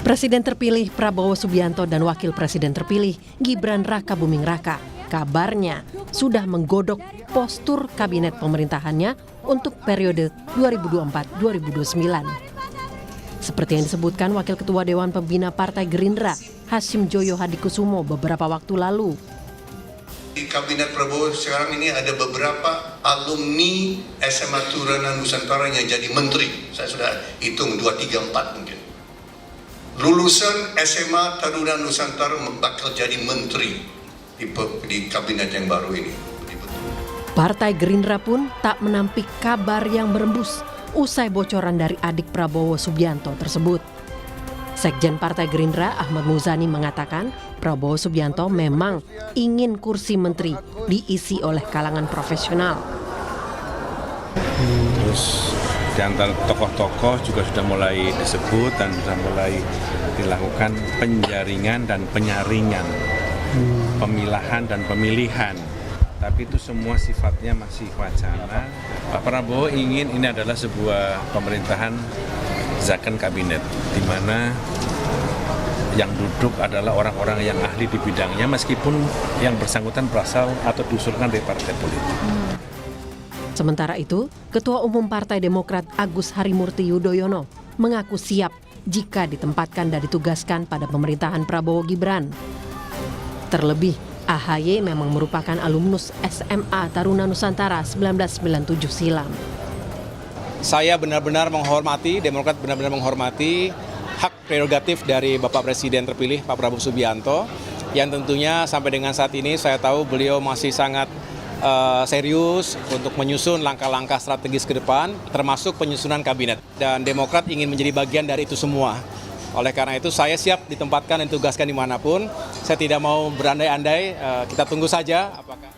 Presiden terpilih Prabowo Subianto dan Wakil Presiden terpilih Gibran Raka Buming Raka kabarnya sudah menggodok postur kabinet pemerintahannya untuk periode 2024-2029. Seperti yang disebutkan Wakil Ketua Dewan Pembina Partai Gerindra, Hasyim Joyo Hadikusumo beberapa waktu lalu. Di Kabinet Prabowo sekarang ini ada beberapa alumni SMA Taruna Nusantara yang jadi menteri. Saya sudah hitung 2, 3, 4 mungkin. Lulusan SMA Taruna Nusantara bakal jadi menteri di kabinet yang baru ini. Partai Gerindra pun tak menampik kabar yang berembus usai bocoran dari adik Prabowo Subianto tersebut. Sekjen Partai Gerindra Ahmad Muzani mengatakan Prabowo Subianto memang ingin kursi menteri diisi oleh kalangan profesional. Terus di antara tokoh-tokoh juga sudah mulai disebut dan sudah mulai dilakukan penjaringan dan penyaringan, pemilahan dan pemilihan. Tapi itu semua sifatnya masih wacana. Pak Prabowo ingin ini adalah sebuah pemerintahan zakon kabinet, di mana yang duduk adalah orang-orang yang ahli di bidangnya, meskipun yang bersangkutan berasal atau diusulkan dari partai politik. Sementara itu, Ketua Umum Partai Demokrat Agus Harimurti Yudhoyono mengaku siap jika ditempatkan dan ditugaskan pada pemerintahan Prabowo Gibran. Terlebih, AHY memang merupakan alumnus SMA Taruna Nusantara 1997 silam. Saya benar-benar menghormati, Demokrat benar-benar menghormati hak prerogatif dari Bapak Presiden terpilih Pak Prabowo Subianto, yang tentunya sampai dengan saat ini saya tahu beliau masih sangat serius untuk menyusun langkah-langkah strategis ke depan, termasuk penyusunan kabinet. Dan Demokrat ingin menjadi bagian dari itu semua. Oleh karena itu saya siap ditempatkan dan ditugaskan dimanapun. Saya tidak mau berandai-andai, kita tunggu saja apakah.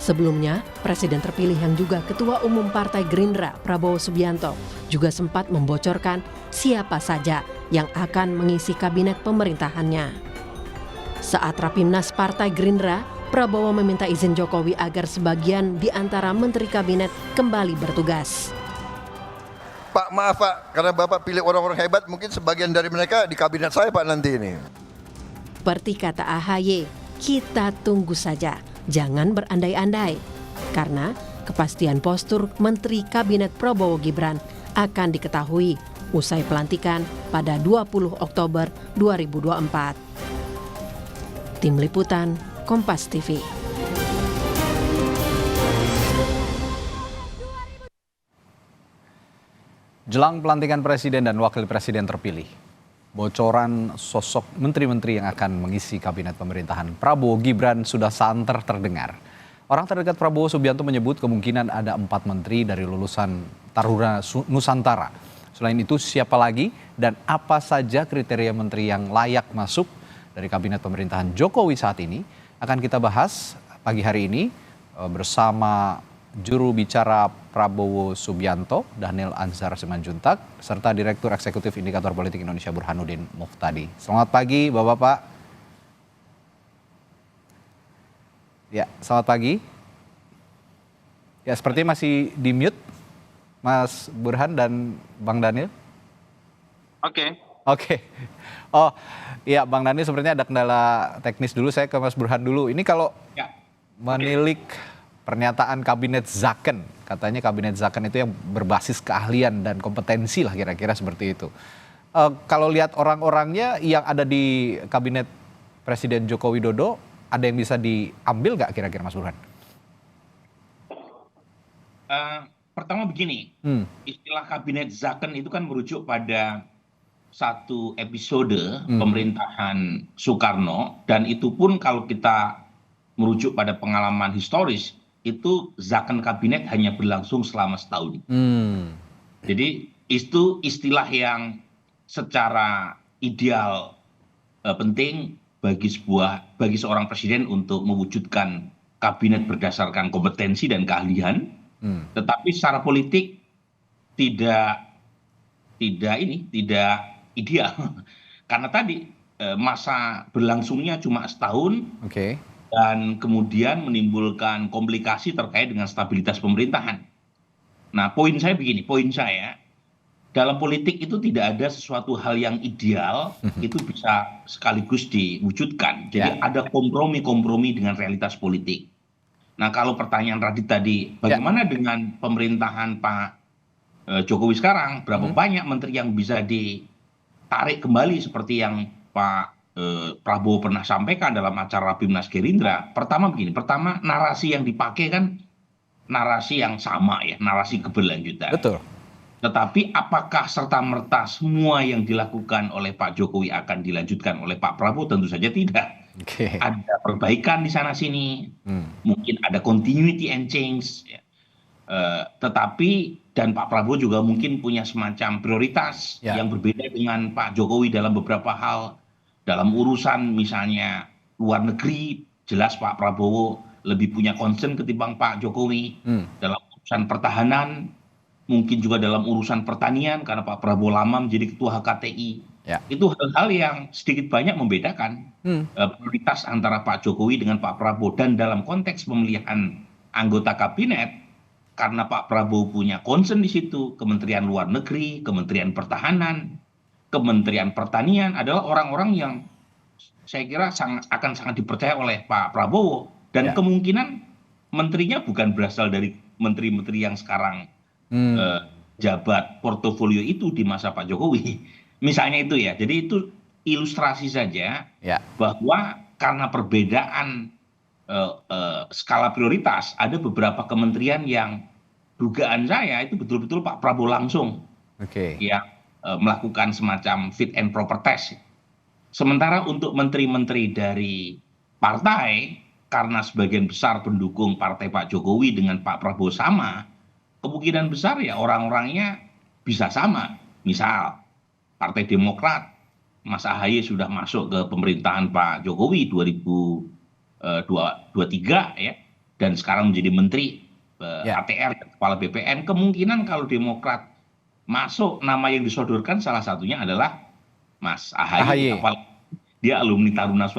Sebelumnya, Presiden terpilih yang juga Ketua Umum Partai Gerindra Prabowo Subianto juga sempat membocorkan siapa saja yang akan mengisi kabinet pemerintahannya. Saat Rapimnas Partai Gerindra, Prabowo meminta izin Jokowi agar sebagian di antara menteri kabinet kembali bertugas. Pak, maaf Pak, karena Bapak pilih orang-orang hebat, mungkin sebagian dari mereka di kabinet saya Pak nanti ini. Seperti kata AHY, kita tunggu saja, jangan berandai-andai. Karena kepastian postur Menteri Kabinet Prabowo Gibran akan diketahui usai pelantikan pada 20 Oktober 2024. Tim Liputan, Kompas TV. Jelang pelantikan Presiden dan Wakil Presiden terpilih, bocoran sosok menteri-menteri yang akan mengisi kabinet pemerintahan Prabowo Gibran sudah santer terdengar. Orang terdekat Prabowo Subianto menyebut kemungkinan ada 4 menteri dari lulusan Taruna Nusantara. Selain itu, siapa lagi dan apa saja kriteria menteri yang layak masuk dari kabinet pemerintahan Jokowi saat ini akan kita bahas pagi hari ini bersama juru bicara Prabowo Subianto, Daniel Anzar Simanjuntak, serta Direktur Eksekutif Indikator Politik Indonesia Burhanuddin Muhtadi. Selamat pagi Bapak-Bapak. Ya, selamat pagi. Ya, seperti masih di mute Mas Burhan dan Bang Daniel. Oke. Oh, iya Bang Daniel sepertinya ada kendala teknis dulu, saya ke Mas Burhan dulu. Ini kalau menilik pernyataan kabinet zakon, katanya kabinet zakon itu yang berbasis keahlian dan kompetensi lah kira-kira seperti itu. Kalau lihat orang-orangnya yang ada di kabinet Presiden Joko Widodo, ada yang bisa diambil nggak kira-kira Mas Burhan? Pertama begini, istilah kabinet zakon itu kan merujuk pada satu episode pemerintahan Soekarno, dan itu pun kalau kita merujuk pada pengalaman historis, itu zakon kabinet hanya berlangsung selama setahun. Jadi itu istilah yang secara ideal penting bagi seorang presiden untuk mewujudkan kabinet berdasarkan kompetensi dan keahlian, tetapi secara politik tidak ideal karena tadi masa berlangsungnya cuma setahun. Dan kemudian menimbulkan komplikasi terkait dengan stabilitas pemerintahan. Nah, poin saya begini, dalam politik itu tidak ada sesuatu hal yang ideal itu bisa sekaligus diwujudkan. Jadi ada kompromi-kompromi dengan realitas politik. Nah, kalau pertanyaan Radit tadi, bagaimana dengan pemerintahan Pak Jokowi sekarang? Berapa banyak menteri yang bisa ditarik kembali seperti yang Pak Prabowo pernah sampaikan dalam acara Rapimnas Gerindra? Pertama begini, pertama narasi yang dipakai kan narasi yang sama ya, narasi keberlanjutan. Betul. Tetapi apakah serta-merta semua yang dilakukan oleh Pak Jokowi akan dilanjutkan oleh Pak Prabowo? Tentu saja tidak. Ada perbaikan di sana-sini, mungkin ada continuity and change. Ya. Tetapi, dan Pak Prabowo juga mungkin punya semacam prioritas yang berbeda dengan Pak Jokowi dalam beberapa hal. Dalam urusan misalnya luar negeri, jelas Pak Prabowo lebih punya concern ketimbang Pak Jokowi. Dalam urusan pertahanan, mungkin juga dalam urusan pertanian, karena Pak Prabowo lama menjadi ketua HKTI. Itu hal-hal yang sedikit banyak membedakan prioritas antara Pak Jokowi dengan Pak Prabowo. Dan dalam konteks pemilihan anggota kabinet, karena Pak Prabowo punya concern di situ, Kementerian Luar Negeri, Kementerian Pertahanan, Kementerian Pertanian adalah orang-orang yang saya kira akan sangat dipercaya oleh Pak Prabowo. Dan kemungkinan menterinya bukan berasal dari menteri-menteri yang sekarang jabat portofolio itu di masa Pak Jokowi. Misalnya itu ya. Jadi itu ilustrasi saja bahwa karena perbedaan skala prioritas, ada beberapa kementerian yang dugaan saya itu betul-betul Pak Prabowo langsung yang melakukan semacam fit and proper test. Sementara untuk menteri-menteri dari partai, karena sebagian besar pendukung partai Pak Jokowi dengan Pak Prabowo sama, kemungkinan besar ya orang-orangnya bisa sama. Misal Partai Demokrat, Mas Ahaye sudah masuk ke pemerintahan Pak Jokowi 2023 ya, dan sekarang menjadi menteri ATR, kepala BPN. Kemungkinan kalau Demokrat masuk, nama yang disodorkan salah satunya adalah Mas Ahaye. Dia alumni Taruna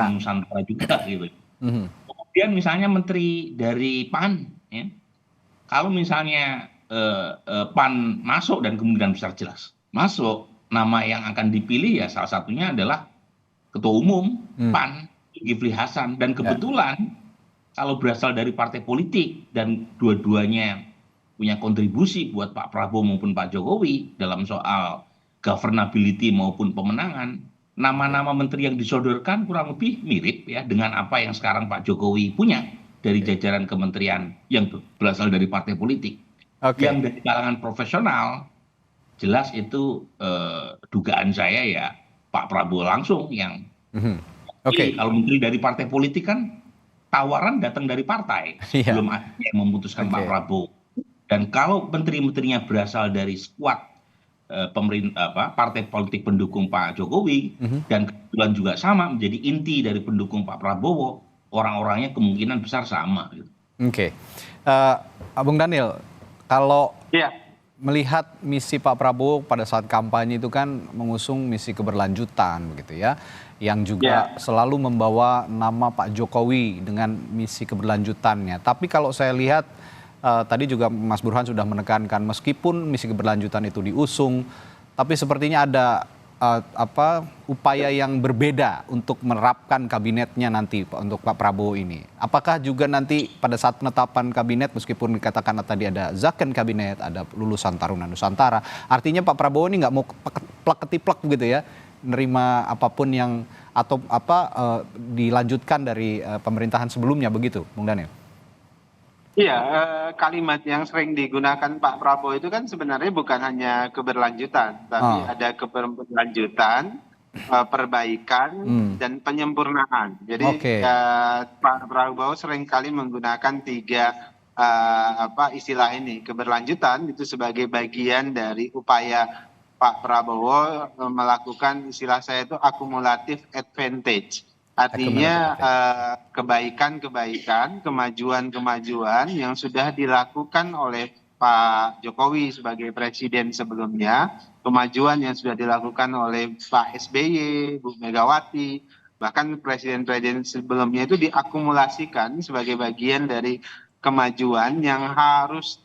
Nusantara juga gitu. Kemudian misalnya menteri dari PAN, ya. Kalau misalnya PAN masuk dan kemungkinan besar jelas masuk, nama yang akan dipilih ya salah satunya adalah Ketua Umum PAN, Zulkifli Hasan. Dan kebetulan kalau berasal dari partai politik dan dua-duanya punya kontribusi buat Pak Prabowo maupun Pak Jokowi dalam soal governability maupun pemenangan, nama-nama menteri yang disodorkan kurang lebih mirip ya dengan apa yang sekarang Pak Jokowi punya dari jajaran kementerian yang berasal dari partai politik. Yang dari kalangan profesional, jelas itu dugaan saya ya Pak Prabowo langsung yang kalau menteri dari partai politik kan tawaran datang dari partai, belum ada yang memutuskan Pak Prabowo. Dan kalau menteri-menterinya berasal dari skuad partai politik pendukung Pak Jokowi, dan kebetulan juga sama menjadi inti dari pendukung Pak Prabowo, orang-orangnya kemungkinan besar sama. Gitu. Bung Daniel, kalau melihat misi Pak Prabowo pada saat kampanye itu kan mengusung misi keberlanjutan begitu ya, yang juga selalu membawa nama Pak Jokowi dengan misi keberlanjutannya. Tapi kalau saya lihat tadi juga Mas Burhan sudah menekankan meskipun misi keberlanjutan itu diusung, tapi sepertinya ada upaya yang berbeda untuk menerapkan kabinetnya nanti untuk Pak Prabowo ini. Apakah juga nanti pada saat penetapan kabinet, meskipun dikatakan tadi ada zakon kabinet, ada lulusan Taruna Nusantara, artinya Pak Prabowo ini nggak mau plek-ketiplek gitu ya, nerima apapun yang dilanjutkan dari pemerintahan sebelumnya begitu, Bung Daniel? Iya, kalimat yang sering digunakan Pak Prabowo itu kan sebenarnya bukan hanya keberlanjutan, tapi ada keberlanjutan, perbaikan, dan penyempurnaan. Jadi Pak Prabowo seringkali menggunakan tiga istilah ini. Keberlanjutan itu sebagai bagian dari upaya Pak Prabowo melakukan istilah saya itu akumulatif advantage. Artinya kebaikan-kebaikan, kemajuan-kemajuan yang sudah dilakukan oleh Pak Jokowi sebagai presiden sebelumnya, kemajuan yang sudah dilakukan oleh Pak SBY, Bu Megawati, bahkan presiden-presiden sebelumnya itu diakumulasikan sebagai bagian dari kemajuan yang harus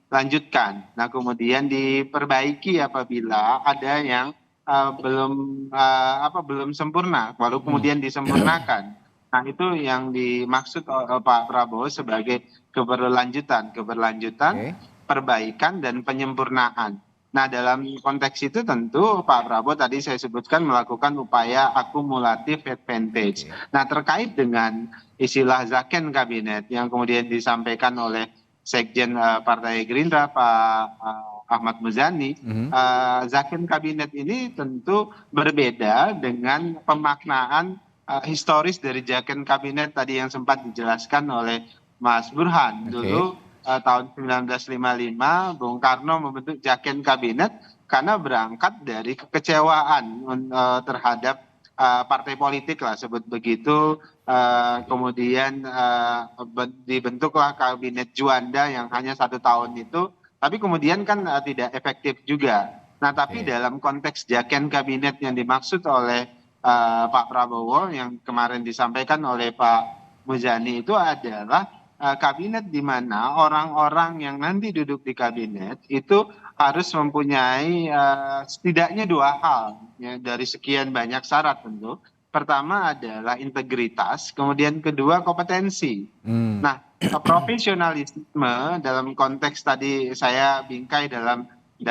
dilanjutkan. Nah, kemudian diperbaiki apabila ada yang belum sempurna, lalu kemudian disempurnakan. Nah, itu yang dimaksud oleh Pak Prabowo sebagai keberlanjutan, perbaikan dan penyempurnaan. Nah, dalam konteks itu tentu Pak Prabowo tadi saya sebutkan melakukan upaya akumulatif advantage. Nah, terkait dengan istilah zaken kabinet yang kemudian disampaikan oleh Sekjen Partai Gerindra Pak Ahmad Muzani, zaken kabinet ini tentu berbeda dengan pemaknaan historis dari zaken kabinet tadi yang sempat dijelaskan oleh Mas Burhan. Dulu tahun 1955 Bung Karno membentuk zaken kabinet karena berangkat dari kekecewaan terhadap partai politik lah sebut begitu, kemudian dibentuklah kabinet Juanda yang hanya 1 tahun itu, tapi kemudian kan tidak efektif juga. Nah, tapi dalam konteks zaken kabinet yang dimaksud oleh Pak Prabowo yang kemarin disampaikan oleh Pak Muzani itu adalah kabinet di mana orang-orang yang nanti duduk di kabinet itu harus mempunyai setidaknya 2 hal ya, dari sekian banyak syarat tentu. Pertama adalah integritas, kemudian kedua kompetensi. Nah, profesionalisme dalam konteks tadi saya bingkai dalam 2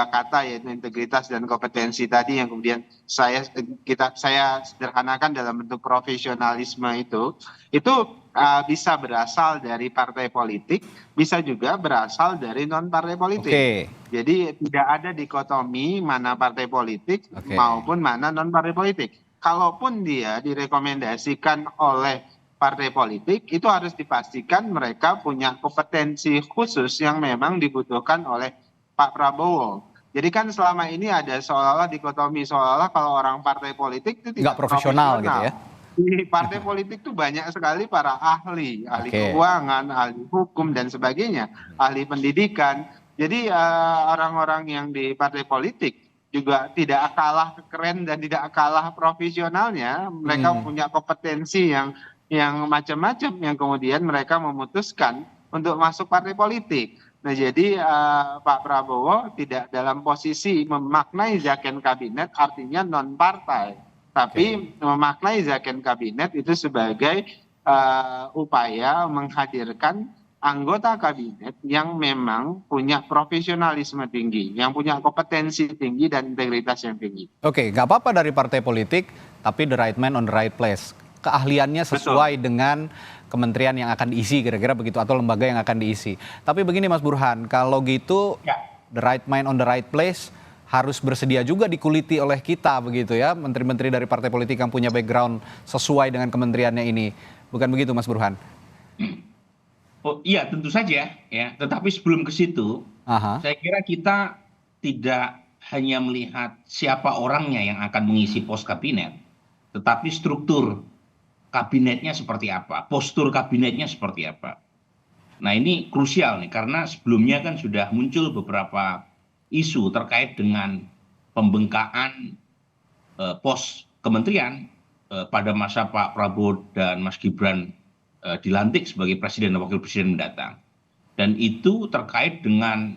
kata yaitu integritas dan kompetensi tadi yang kemudian saya sederhanakan dalam bentuk profesionalisme itu bisa berasal dari partai politik, bisa juga berasal dari non partai politik. Jadi tidak ada dikotomi mana partai politik maupun mana non partai politik. Kalaupun dia direkomendasikan oleh partai politik, itu harus dipastikan mereka punya kompetensi khusus yang memang dibutuhkan oleh Pak Prabowo. Jadi kan selama ini ada seolah-olah dikotomi, seolah-olah kalau orang partai politik itu tidak profesional gitu ya. Di partai politik itu banyak sekali para ahli keuangan, ahli hukum dan sebagainya, ahli pendidikan. Jadi orang-orang yang di partai politik juga tidak kalah keren dan tidak kalah profesionalnya. Mereka punya kompetensi yang macam-macam yang kemudian mereka memutuskan untuk masuk partai politik. Nah, jadi Pak Prabowo tidak dalam posisi memaknai zaken kabinet artinya non partai, tapi memaknai zaken kabinet itu sebagai upaya menghadirkan anggota kabinet yang memang punya profesionalisme tinggi, yang punya kompetensi tinggi dan integritas yang tinggi. Oke, nggak apa-apa dari partai politik, tapi the right man on the right place. Keahliannya sesuai dengan kementerian yang akan diisi, kira-kira begitu, atau lembaga yang akan diisi. Tapi begini Mas Burhan, kalau gitu the right man on the right place harus bersedia juga dikuliti oleh kita begitu ya, menteri-menteri dari partai politik yang punya background sesuai dengan kementeriannya ini. Bukan begitu Mas Burhan? Oh iya, tentu saja ya. Tetapi sebelum ke situ, saya kira kita tidak hanya melihat siapa orangnya yang akan mengisi pos kabinet, tetapi struktur kabinetnya seperti apa, postur kabinetnya seperti apa. Nah, ini krusial nih karena sebelumnya kan sudah muncul beberapa isu terkait dengan pembengkakan pos kementerian pada masa Pak Prabowo dan Mas Gibran dilantik sebagai presiden dan wakil presiden mendatang. Dan itu terkait dengan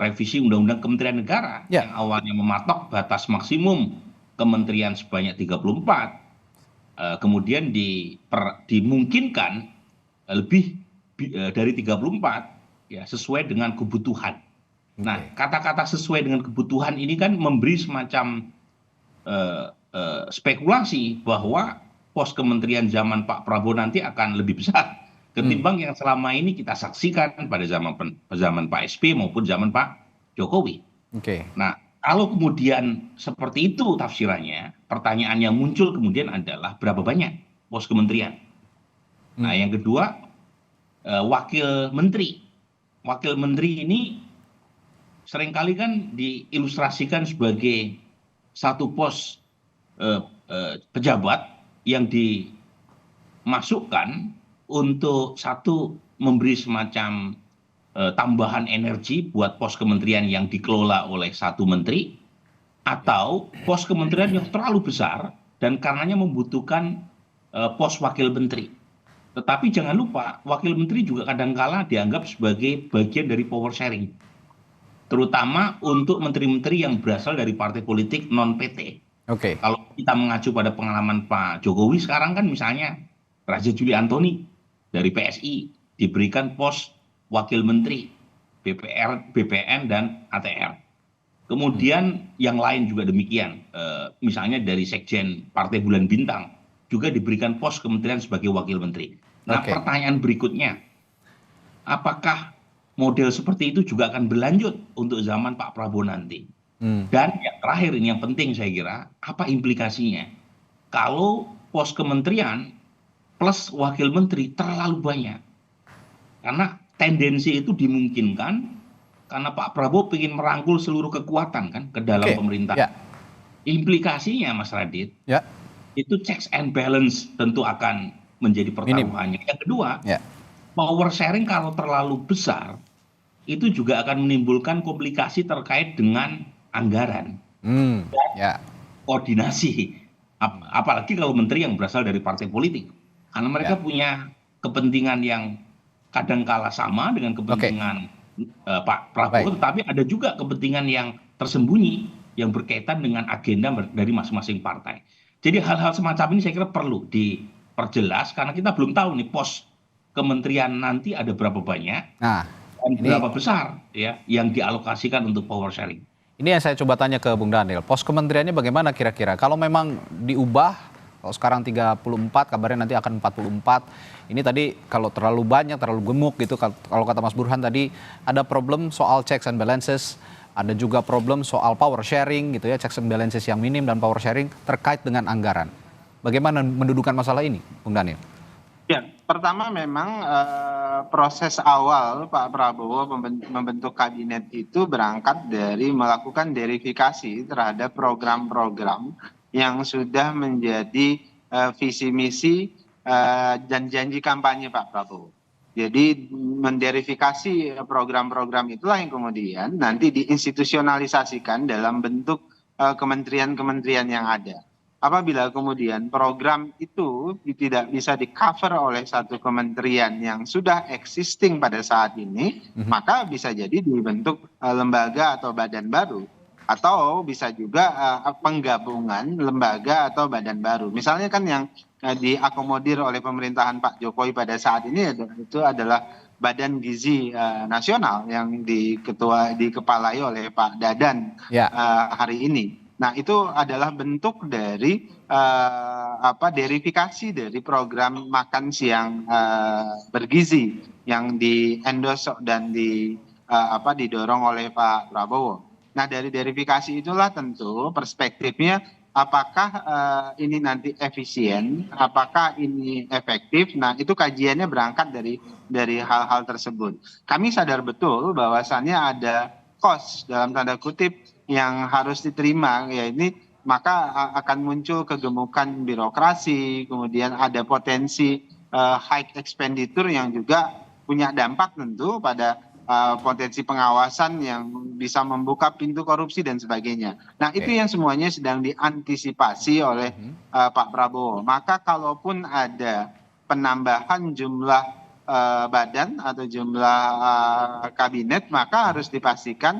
revisi Undang-Undang Kementerian Negara yang awalnya mematok batas maksimum kementerian sebanyak 34, kemudian dimungkinkan lebih dari 34 ya, sesuai dengan kebutuhan. Nah, kata-kata sesuai dengan kebutuhan ini kan memberi semacam spekulasi bahwa pos kementerian zaman Pak Prabowo nanti akan lebih besar ketimbang yang selama ini kita saksikan pada zaman Pak SB maupun zaman Pak Jokowi. Nah, kalau kemudian seperti itu tafsirannya, pertanyaan yang muncul kemudian adalah berapa banyak pos kementerian. Nah, yang kedua, wakil menteri. Wakil menteri ini seringkali kan diilustrasikan sebagai satu pos pejabat yang dimasukkan untuk satu memberi semacam tambahan energi buat pos kementerian yang dikelola oleh satu menteri, atau pos kementerian yang terlalu besar dan karenanya membutuhkan pos wakil menteri. Tetapi jangan lupa, wakil menteri juga kadangkala dianggap sebagai bagian dari power sharing. Terutama untuk menteri-menteri yang berasal dari partai politik non-PT. Oke. Kalau kita mengacu pada pengalaman Pak Jokowi sekarang kan misalnya Raja Juli Antoni dari PSI diberikan pos wakil menteri BPR, BPN, dan ATR. Kemudian yang lain juga demikian. Misalnya dari Sekjen Partai Bulan Bintang juga diberikan pos kementerian sebagai wakil menteri. Nah, pertanyaan berikutnya, apakah model seperti itu juga akan berlanjut untuk zaman Pak Prabowo nanti? Dan yang terakhir ini yang penting saya kira, apa implikasinya? Kalau pos kementerian plus wakil menteri terlalu banyak. Karena tendensi itu dimungkinkan karena Pak Prabowo ingin merangkul seluruh kekuatan kan ke dalam pemerintahan. Implikasinya Mas Radit, itu checks and balance tentu akan menjadi pertaruhannya. Yang kedua, power sharing kalau terlalu besar itu juga akan menimbulkan komplikasi terkait dengan anggaran dan koordinasi. Apalagi kalau menteri yang berasal dari partai politik, karena mereka punya kepentingan yang kadangkala sama dengan kepentingan Pak Prabowo, tetapi ada juga kepentingan yang tersembunyi yang berkaitan dengan agenda dari masing-masing partai. Jadi hal-hal semacam ini saya kira perlu diperjelas karena kita belum tahu nih pos kementerian nanti ada berapa banyak dan berapa besar ya yang dialokasikan untuk power sharing. Ini yang saya coba tanya ke Bung Daniel, pos kementeriannya bagaimana kira-kira? Kalau memang diubah, kalau sekarang 34, kabarnya nanti akan 44. Ini tadi kalau terlalu banyak, terlalu gemuk gitu, kalau kata Mas Burhan tadi ada problem soal checks and balances, ada juga problem soal power sharing gitu ya, checks and balances yang minim dan power sharing terkait dengan anggaran. Bagaimana mendudukan masalah ini, Bung Daniel? Ya, pertama memang proses awal Pak Prabowo membentuk kabinet itu berangkat dari melakukan verifikasi terhadap program-program yang sudah menjadi visi misi dan janji kampanye Pak Prabowo. Jadi menderifikasi program-program itulah yang kemudian nanti diinstitusionalisasikan dalam bentuk kementerian-kementerian yang ada. Apabila kemudian program itu tidak bisa di-cover oleh satu kementerian yang sudah existing pada saat ini, maka bisa jadi dibentuk lembaga atau badan baru. Atau bisa juga penggabungan lembaga atau badan baru. Misalnya kan yang diakomodir oleh pemerintahan Pak Jokowi pada saat ini itu adalah Badan Gizi Nasional yang dikepalai oleh Pak Dadan hari ini. Nah, itu adalah bentuk dari verifikasi dari program makan siang bergizi yang di-endorse dan didorong oleh Pak Prabowo. Nah, dari verifikasi itulah tentu perspektifnya apakah ini nanti efisien, apakah ini efektif. Nah, itu kajiannya berangkat dari hal-hal tersebut. Kami sadar betul bahwasannya ada cost dalam tanda kutip yang harus diterima, ya ini maka akan muncul kegemukan birokrasi, kemudian ada potensi high expenditure yang juga punya dampak tentu pada potensi pengawasan yang bisa membuka pintu korupsi dan sebagainya. Nah, itu yang semuanya sedang diantisipasi oleh Pak Prabowo. Maka kalaupun ada penambahan jumlah badan atau jumlah kabinet, maka harus dipastikan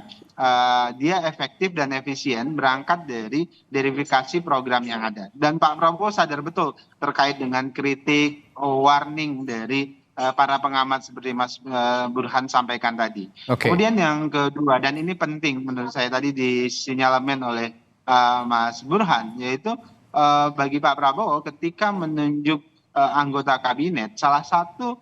dia efektif dan efisien berangkat dari verifikasi program yang ada. Dan Pak Prabowo sadar betul terkait dengan kritik, warning dari para pengamat seperti Mas Burhan sampaikan tadi. Kemudian yang kedua, dan ini penting menurut saya tadi disinyalemen oleh Mas Burhan, yaitu bagi Pak Prabowo ketika menunjuk anggota kabinet, salah satu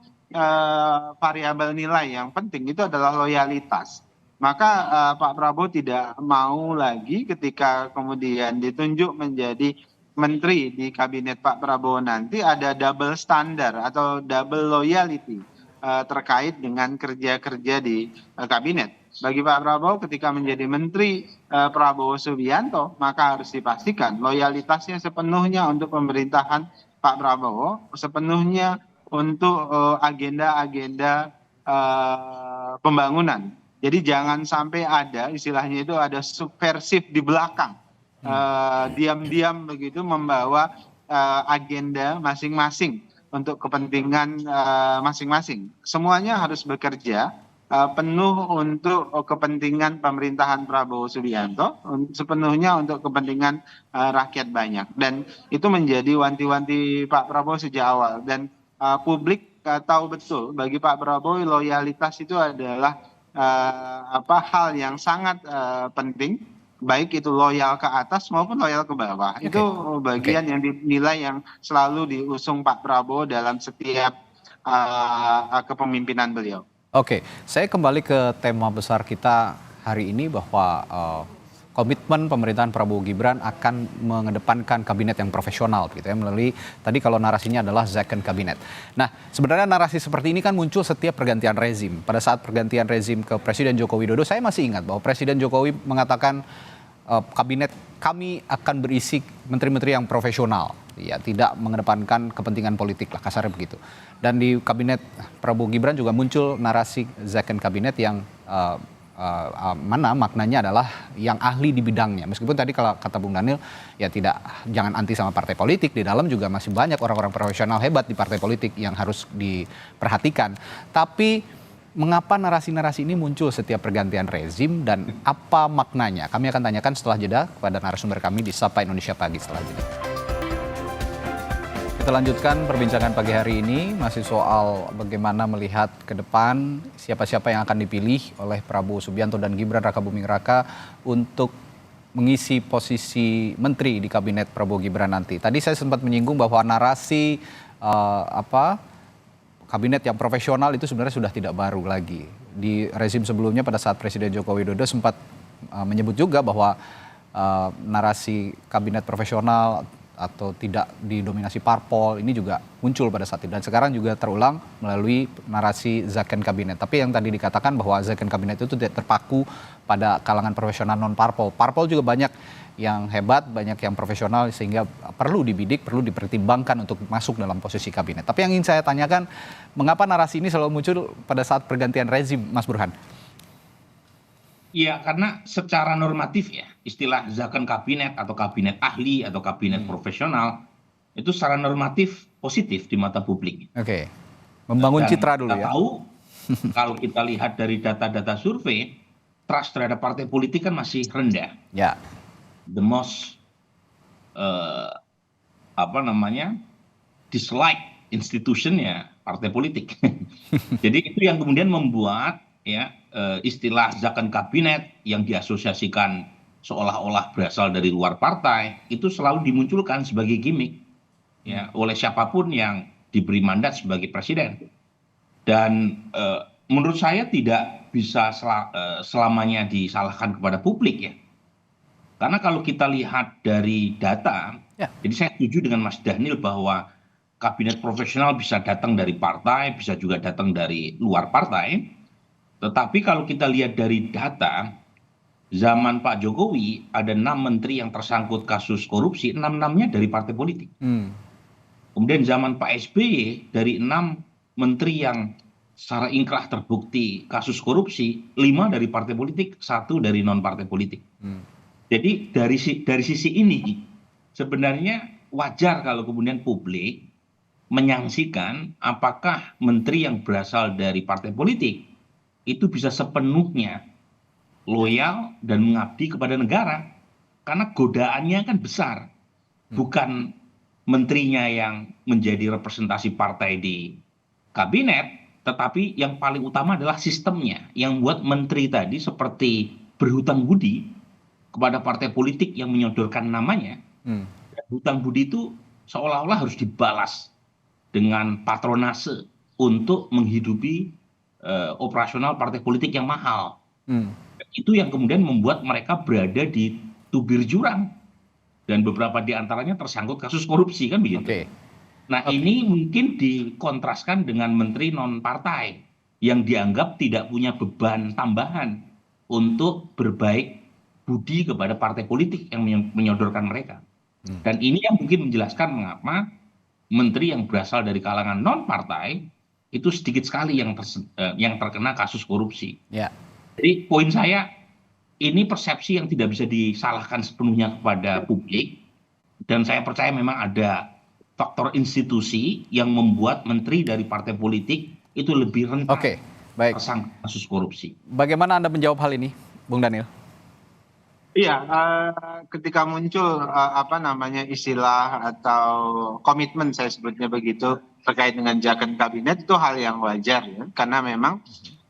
variabel nilai yang penting itu adalah loyalitas. Maka Pak Prabowo tidak mau lagi ketika kemudian ditunjuk menjadi menteri di kabinet Pak Prabowo nanti ada double standar atau double loyalty terkait dengan kerja-kerja di kabinet. Bagi Pak Prabowo ketika menjadi menteri Prabowo Subianto, maka harus dipastikan loyalitasnya sepenuhnya untuk pemerintahan Pak Prabowo, sepenuhnya untuk agenda-agenda pembangunan. Jadi jangan sampai ada istilahnya itu ada subversif di belakang, diam-diam begitu membawa agenda masing-masing untuk kepentingan masing-masing. Semuanya harus bekerja penuh untuk kepentingan pemerintahan Prabowo Subianto, sepenuhnya untuk kepentingan rakyat banyak. Dan itu menjadi wanti-wanti Pak Prabowo sejak awal. Dan publik tahu betul bagi Pak Prabowo loyalitas itu adalah hal yang sangat penting, baik itu loyal ke atas maupun loyal ke bawah. Itu bagian yang dinilai yang selalu diusung Pak Prabowo dalam setiap kepemimpinan beliau. Oke, saya kembali ke tema besar kita hari ini bahwa komitmen pemerintahan Prabowo Gibran akan mengedepankan kabinet yang profesional gitu ya, melalui tadi kalau narasinya adalah second kabinet. Nah, sebenarnya narasi seperti ini kan muncul setiap pergantian rezim. Pada saat pergantian rezim ke Presiden Joko Widodo, saya masih ingat bahwa Presiden Jokowi mengatakan kabinet kami akan berisi menteri-menteri yang profesional, ya tidak mengedepankan kepentingan politik lah, kasarnya begitu. Dan di kabinet Prabowo Gibran juga muncul narasi second kabinet yang mana maknanya adalah yang ahli di bidangnya. Meskipun tadi kalau kata Bung Daniel ya jangan anti sama partai politik, di dalam juga masih banyak orang-orang profesional hebat di partai politik yang harus diperhatikan. Tapi mengapa narasi-narasi ini muncul setiap pergantian rezim dan apa maknanya? Kami akan tanyakan setelah jeda kepada narasumber kami di Sapa Indonesia Pagi setelah jeda. Kita lanjutkan perbincangan pagi hari ini masih soal bagaimana melihat ke depan siapa-siapa yang akan dipilih oleh Prabowo Subianto dan Gibran Rakabuming Raka untuk mengisi posisi menteri di kabinet Prabowo Gibran nanti. Tadi saya sempat menyinggung bahwa narasi kabinet yang profesional itu sebenarnya sudah tidak baru lagi. Di rezim sebelumnya pada saat Presiden Joko Widodo sempat menyebut juga bahwa narasi kabinet profesional atau tidak didominasi parpol ini juga muncul pada saat itu. Dan sekarang juga terulang melalui narasi second kabinet. Tapi yang tadi dikatakan bahwa second kabinet itu tidak terpaku pada kalangan profesional non-parpol. Parpol juga banyak yang hebat, banyak yang profesional sehingga perlu dibidik, perlu dipertimbangkan untuk masuk dalam posisi kabinet. Tapi yang ingin saya tanyakan, mengapa narasi ini selalu muncul pada saat pergantian rezim, Mas Burhan? Ya, karena secara normatif ya, istilah second kabinet atau kabinet ahli atau kabinet profesional itu secara normatif positif di mata publik. Oke, membangun citra dulu kita ya. Tahu kalau kita lihat dari data-data survei, trust terhadap partai politik kan masih rendah. Ya. The most dislike institution ya partai politik. Jadi itu yang kemudian membuat ya istilah second kabinet yang diasosiasikan seolah-olah berasal dari luar partai itu selalu dimunculkan sebagai gimmick ya oleh siapapun yang diberi mandat sebagai presiden. Dan menurut saya tidak bisa selamanya disalahkan kepada publik ya. Karena kalau kita lihat dari data, jadi saya setuju dengan Mas Daniel bahwa kabinet profesional bisa datang dari partai, bisa juga datang dari luar partai. Tetapi kalau kita lihat dari data, zaman Pak Jokowi ada 6 menteri yang tersangkut kasus korupsi, 6-6-nya dari partai politik. Kemudian zaman Pak SBY dari 6 menteri yang secara ingkrah terbukti kasus korupsi, 5 dari partai politik, 1 dari non partai politik. Jadi dari sisi ini sebenarnya wajar kalau kemudian publik menyaksikan apakah menteri yang berasal dari partai politik itu bisa sepenuhnya loyal dan mengabdi kepada negara. Karena godaannya kan besar. Bukan menterinya yang menjadi representasi partai di kabinet, tetapi yang paling utama adalah sistemnya yang buat menteri tadi seperti berhutang budi kepada partai politik yang menyodorkan namanya. Hutang budi itu seolah-olah harus dibalas dengan patronase untuk menghidupi operasional partai politik yang mahal. Itu yang kemudian membuat mereka berada di tubir jurang. Dan beberapa di antaranya tersangkut kasus korupsi kan begitu. Nah ini mungkin dikontraskan dengan menteri non-partai yang dianggap tidak punya beban tambahan untuk berbaik budi kepada partai politik yang menyodorkan mereka. Dan ini yang mungkin menjelaskan mengapa menteri yang berasal dari kalangan non-partai itu sedikit sekali yang terkena kasus korupsi. Jadi poin saya, ini persepsi yang tidak bisa disalahkan sepenuhnya kepada publik. Dan saya percaya memang ada faktor institusi yang membuat menteri dari partai politik itu lebih rentan baik. tersangka kasus korupsi. Bagaimana Anda menjawab hal ini, Bung Daniel? Iya, ketika muncul istilah atau komitmen, saya sebutnya begitu, terkait dengan jaket kabinet, itu hal yang wajar ya, karena memang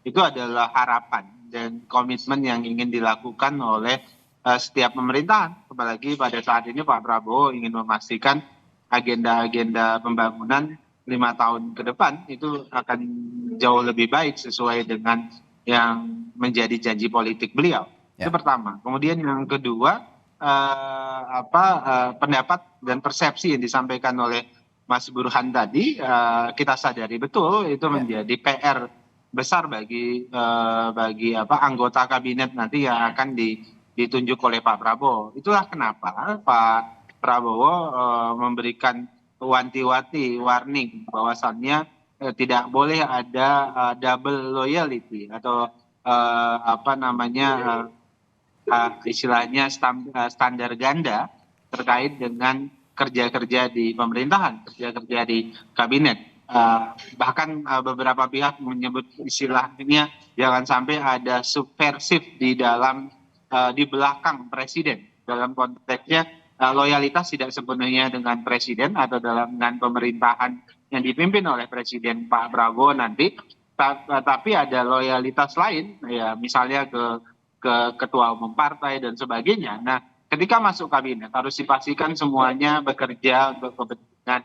itu adalah harapan dan komitmen yang ingin dilakukan oleh setiap pemerintahan. Apalagi pada saat ini Pak Prabowo ingin memastikan agenda-agenda pembangunan 5 tahun ke depan itu akan jauh lebih baik sesuai dengan yang menjadi janji politik beliau. Itu pertama. Kemudian yang kedua, pendapat dan persepsi yang disampaikan oleh Mas Burhan tadi, kita sadari betul itu menjadi PR besar bagi anggota kabinet nanti yang akan ditunjuk oleh Pak Prabowo. Itulah kenapa Pak Prabowo memberikan wanti-wanti warning bahwasannya tidak boleh ada double loyalty atau istilahnya standar ganda terkait dengan kerja-kerja di pemerintahan, kerja-kerja di kabinet. Bahkan beberapa pihak menyebut istilahnya jangan sampai ada subversif di belakang presiden. Dalam konteksnya loyalitas tidak sepenuhnya dengan presiden atau dengan pemerintahan yang dipimpin oleh Presiden Pak Prabowo nanti, tapi ada loyalitas lain, ya misalnya ke ketua umum partai dan sebagainya. Nah, ketika masuk kabinet harus dipastikan semuanya bekerja untuk kepentingan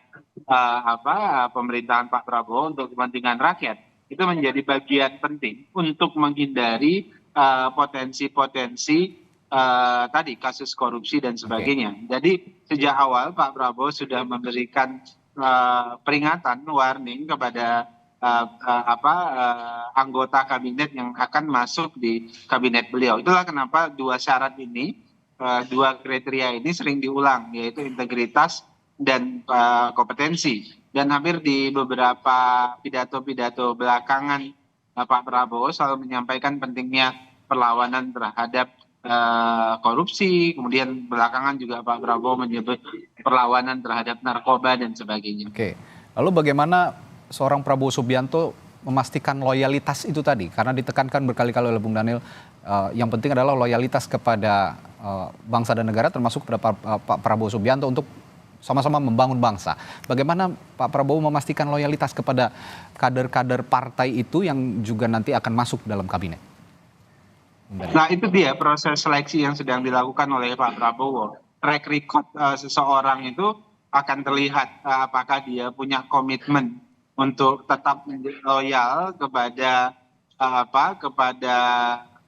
pemerintahan Pak Prabowo, untuk kepentingan rakyat. Itu menjadi bagian penting untuk menghindari potensi-potensi tadi kasus korupsi dan sebagainya. Jadi sejak awal Pak Prabowo sudah memberikan peringatan, warning kepada anggota kabinet yang akan masuk di kabinet beliau. Itulah kenapa dua syarat ini, dua kriteria ini sering diulang, yaitu integritas dan kompetensi. Dan hampir di beberapa pidato-pidato belakangan Pak Prabowo selalu menyampaikan pentingnya perlawanan terhadap korupsi, kemudian belakangan juga Pak Prabowo menyebut perlawanan terhadap narkoba dan sebagainya. Oke, lalu bagaimana seorang Prabowo Subianto memastikan loyalitas itu tadi? Karena ditekankan berkali-kali oleh Bung Daniel, yang penting adalah loyalitas kepada bangsa dan negara, termasuk kepada Pak Prabowo Subianto untuk sama-sama membangun bangsa. Bagaimana Pak Prabowo memastikan loyalitas kepada kader-kader partai itu yang juga nanti akan masuk dalam kabinet? Nah, itu dia proses seleksi yang sedang dilakukan oleh Pak Prabowo. Track record seseorang itu akan terlihat apakah dia punya komitmen untuk tetap loyal kepada kepada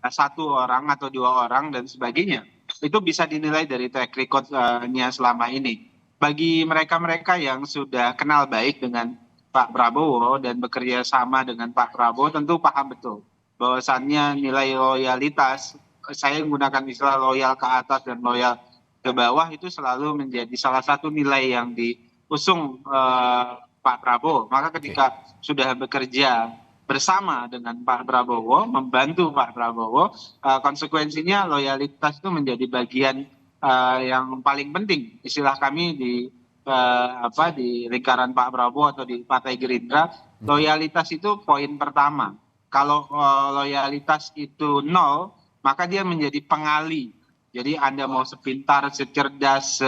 satu orang atau dua orang dan sebagainya. Itu bisa dinilai dari track record-nya selama ini. Bagi mereka-mereka yang sudah kenal baik dengan Pak Prabowo dan bekerja sama dengan Pak Prabowo tentu paham betul bahwasannya nilai loyalitas, saya menggunakan istilah loyal ke atas dan loyal ke bawah, itu selalu menjadi salah satu nilai yang diusung Pak Prabowo. Maka ketika sudah bekerja bersama dengan Pak Prabowo, membantu Pak Prabowo, konsekuensinya loyalitas itu menjadi bagian yang paling penting. Istilah kami di lingkaran Pak Prabowo atau di Partai Gerindra, loyalitas itu poin pertama. Kalau loyalitas itu 0, maka dia menjadi pengali. Jadi Anda mau sepintar, secerdas,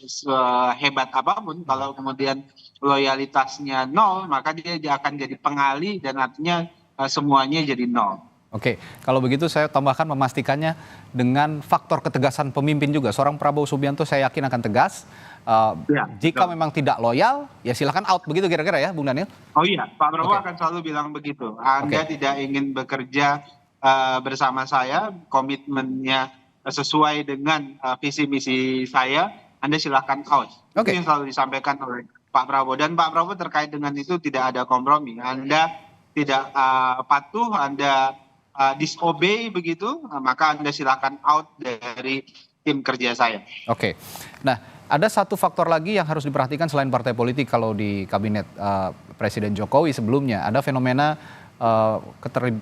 sehebat apapun, kalau kemudian loyalitasnya 0, maka dia akan jadi pengali dan artinya semuanya jadi 0. Oke, kalau begitu saya tambahkan memastikannya dengan faktor ketegasan pemimpin juga. Seorang Prabowo Subianto saya yakin akan tegas. Jika memang tidak loyal, ya silakan out, begitu kira-kira ya, Bung Daniel? Oh iya, Pak Prabowo akan selalu bilang begitu. Anda tidak ingin bekerja bersama saya, komitmennya sesuai dengan visi misi saya, Anda silakan out. Itu yang selalu disampaikan oleh Pak Prabowo. Dan Pak Prabowo terkait dengan itu tidak ada kompromi. Anda tidak patuh, Anda disobey begitu, maka Anda silakan out dari tim kerja saya. Oke. Nah, ada satu faktor lagi yang harus diperhatikan selain partai politik kalau di kabinet Presiden Jokowi sebelumnya. Ada fenomena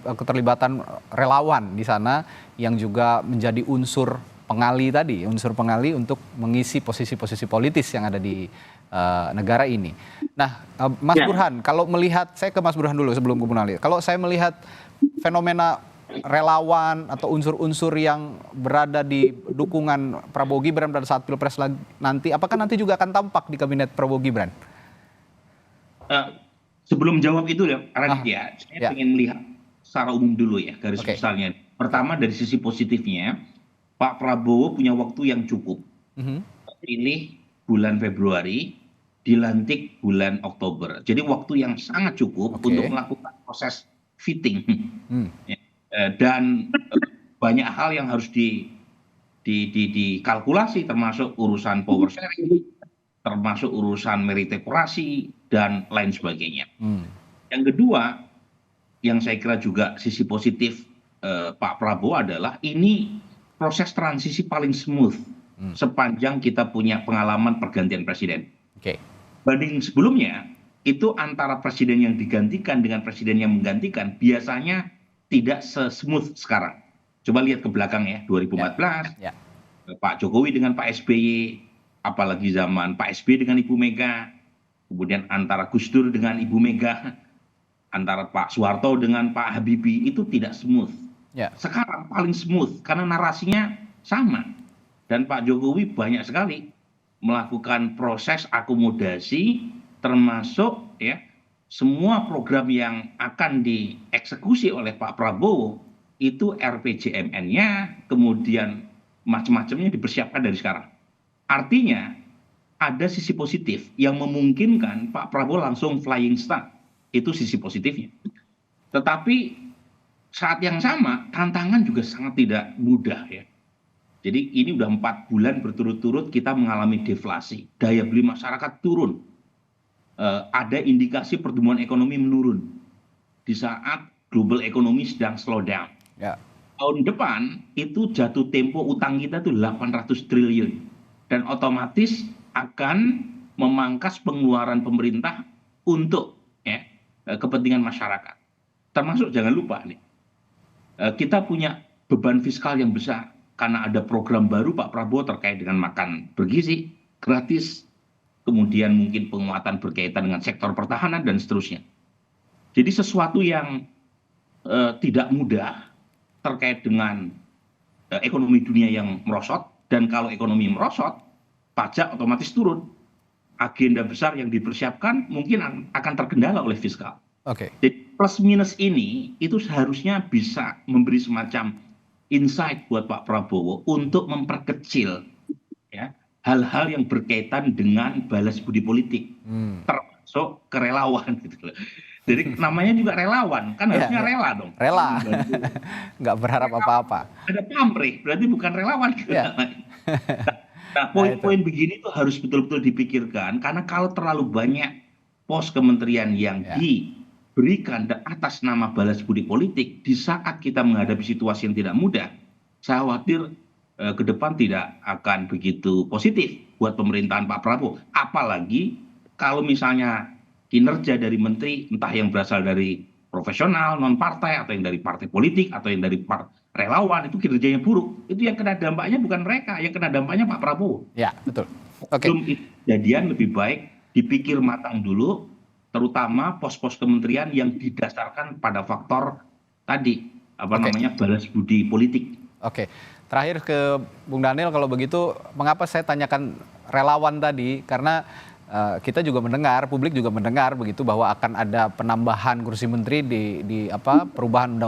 keterlibatan relawan di sana yang juga menjadi unsur pengali tadi, unsur pengali untuk mengisi posisi-posisi politis yang ada di negara ini. Nah, Mas Burhan, kalau melihat, saya ke Mas Burhan dulu sebelum ke Bung Daniel. Kalau saya melihat fenomena relawan atau unsur-unsur yang berada di dukungan Prabowo Gibran pada saat Pilpres nanti, apakah nanti juga akan tampak di kabinet Prabowo Gibran? Sebelum jawab itu ya, Raditya, saya ingin melihat secara umum dulu ya, garis besarnya. Pertama dari sisi positifnya, Pak Prabowo punya waktu yang cukup. Terpilih bulan Februari, dilantik bulan Oktober. Jadi waktu yang sangat cukup untuk melakukan proses fitting. Dan banyak hal yang harus dikalkulasi, termasuk urusan power sharing, termasuk urusan meritokrasi, dan lain sebagainya. Yang kedua, yang saya kira juga sisi positif Pak Prabowo adalah ini proses transisi paling smooth sepanjang kita punya pengalaman pergantian presiden. Banding sebelumnya, itu antara presiden yang digantikan dengan presiden yang menggantikan biasanya tidak se-smooth sekarang. Coba lihat ke belakang ya, 2014, Pak Jokowi dengan Pak SBY, apalagi zaman Pak SBY dengan Ibu Mega, kemudian antara Gus Dur dengan Ibu Mega, antara Pak Soeharto dengan Pak Habibie, itu tidak smooth. Sekarang paling smooth karena narasinya sama. Dan Pak Jokowi banyak sekali melakukan proses akomodasi, termasuk ya semua program yang akan dieksekusi oleh Pak Prabowo itu RPJMN-nya, kemudian macam-macamnya dipersiapkan dari sekarang. Artinya ada sisi positif yang memungkinkan Pak Prabowo langsung flying start. Itu sisi positifnya. Tetapi saat yang sama tantangan juga sangat tidak mudah ya. Jadi ini udah 4 bulan berturut-turut kita mengalami deflasi. Daya beli masyarakat turun. Ada indikasi pertumbuhan ekonomi menurun. Di saat global ekonomi sedang slow down. Tahun depan itu jatuh tempo utang kita tuh 800 triliun. Dan otomatis akan memangkas pengeluaran pemerintah untuk kepentingan masyarakat. Termasuk jangan lupa nih, kita punya beban fiskal yang besar. Karena ada program baru Pak Prabowo terkait dengan makan bergizi, gratis, kemudian mungkin penguatan berkaitan dengan sektor pertahanan dan seterusnya. Jadi sesuatu yang tidak mudah terkait dengan ekonomi dunia yang merosot, dan kalau ekonomi merosot, pajak otomatis turun. Agenda besar yang dipersiapkan mungkin akan terkendala oleh fiskal. Jadi plus minus ini itu seharusnya bisa memberi semacam insight buat Pak Prabowo untuk memperkecil ya hal-hal yang berkaitan dengan balas budi politik, termasuk kerelawan gitu. Jadi namanya juga relawan, kan harusnya rela dong. Rela, nggak berharap apa-apa. Ada pamrih, berarti bukan relawan. Nah, poin-poin begini tuh harus betul-betul dipikirkan, karena kalau terlalu banyak pos kementerian yang diberikan atas nama balas budi politik di saat kita menghadapi situasi yang tidak mudah, saya khawatir ke depan tidak akan begitu positif buat pemerintahan Pak Prabowo. Apalagi kalau misalnya kinerja dari menteri entah yang berasal dari profesional, non partai, atau yang dari partai politik, atau yang dari relawan, itu kinerjanya buruk. Itu yang kena dampaknya bukan mereka, yang kena dampaknya Pak Prabowo. Ya, betul. Sebelum kejadian lebih baik dipikir matang dulu, terutama pos-pos kementerian yang didasarkan pada faktor tadi, namanya balas budi politik. Terakhir ke Bung Daniel, kalau begitu, mengapa saya tanyakan relawan tadi? Karena kita juga mendengar, publik juga mendengar begitu bahwa akan ada penambahan kursi menteri di perubahan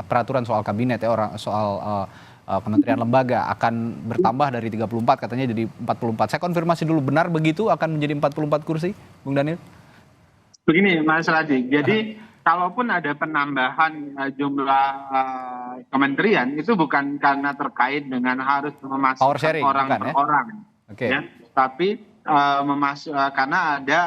peraturan soal kabinet soal kementerian lembaga akan bertambah dari 34 katanya jadi 44. Saya konfirmasi dulu, benar begitu akan menjadi 44 kursi, Bung Daniel? Begini Mas Radhi, jadi kalaupun ada penambahan jumlah kementerian itu bukan karena terkait dengan harus memasukkan orang per orang, tapi karena ada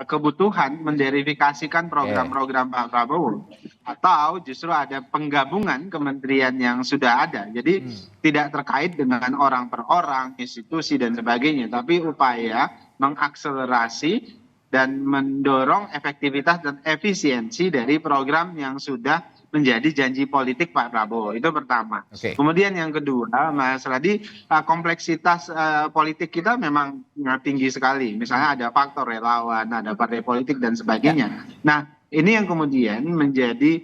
kebutuhan menderifikasikan program-program Pak Prabowo, atau justru ada penggabungan kementerian yang sudah ada. Jadi tidak terkait dengan orang per orang, institusi dan sebagainya, tapi upaya mengakselerasi dan mendorong efektivitas dan efisiensi dari program yang sudah menjadi janji politik Pak Prabowo. Itu pertama. Kemudian yang kedua, Mas Radi, kompleksitas politik kita memang tinggi sekali. Misalnya ada faktor relawan, ada partai politik dan sebagainya. Nah, ini yang kemudian menjadi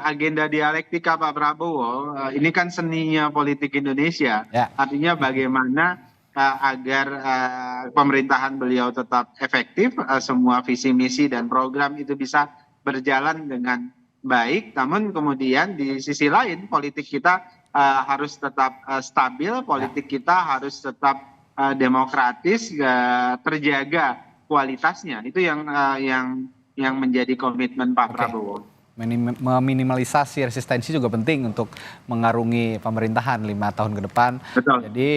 agenda dialektika Pak Prabowo. Ini kan seninya politik Indonesia. Artinya bagaimana agar pemerintahan beliau tetap efektif, semua visi misi dan program itu bisa berjalan dengan baik, namun kemudian di sisi lain politik kita harus tetap stabil, politik kita harus tetap demokratis, terjaga kualitasnya. Itu yang menjadi komitmen Pak Prabowo. Meminimalisasi resistensi juga penting untuk mengarungi pemerintahan 5 tahun ke depan. Betul. Jadi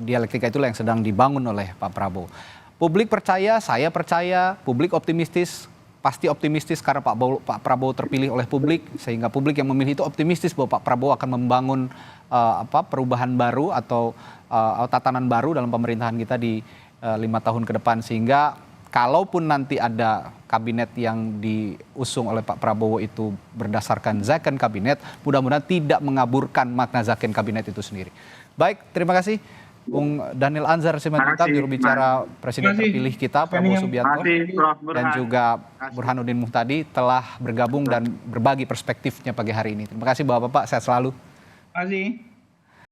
dialektika itulah yang sedang dibangun oleh Pak Prabowo. Publik percaya, saya percaya, publik optimistis, pasti optimistis karena Pak Prabowo terpilih oleh publik, sehingga publik yang memilih itu optimistis bahwa Pak Prabowo akan membangun perubahan baru atau tatanan baru dalam pemerintahan kita di 5 tahun ke depan, sehingga kalaupun nanti ada kabinet yang diusung oleh Pak Prabowo itu berdasarkan zakon kabinet, mudah-mudahan tidak mengaburkan makna zakon kabinet itu sendiri. Baik, terima kasih Bung Daniel Anzar Simanjuntak, juru bicara Presiden terpilih kita Prabowo Subianto, dan juga Burhanuddin Muhtadi telah bergabung dan berbagi perspektifnya pagi hari ini. Terima kasih Bapak-Bapak, sehat selalu. Terima kasih.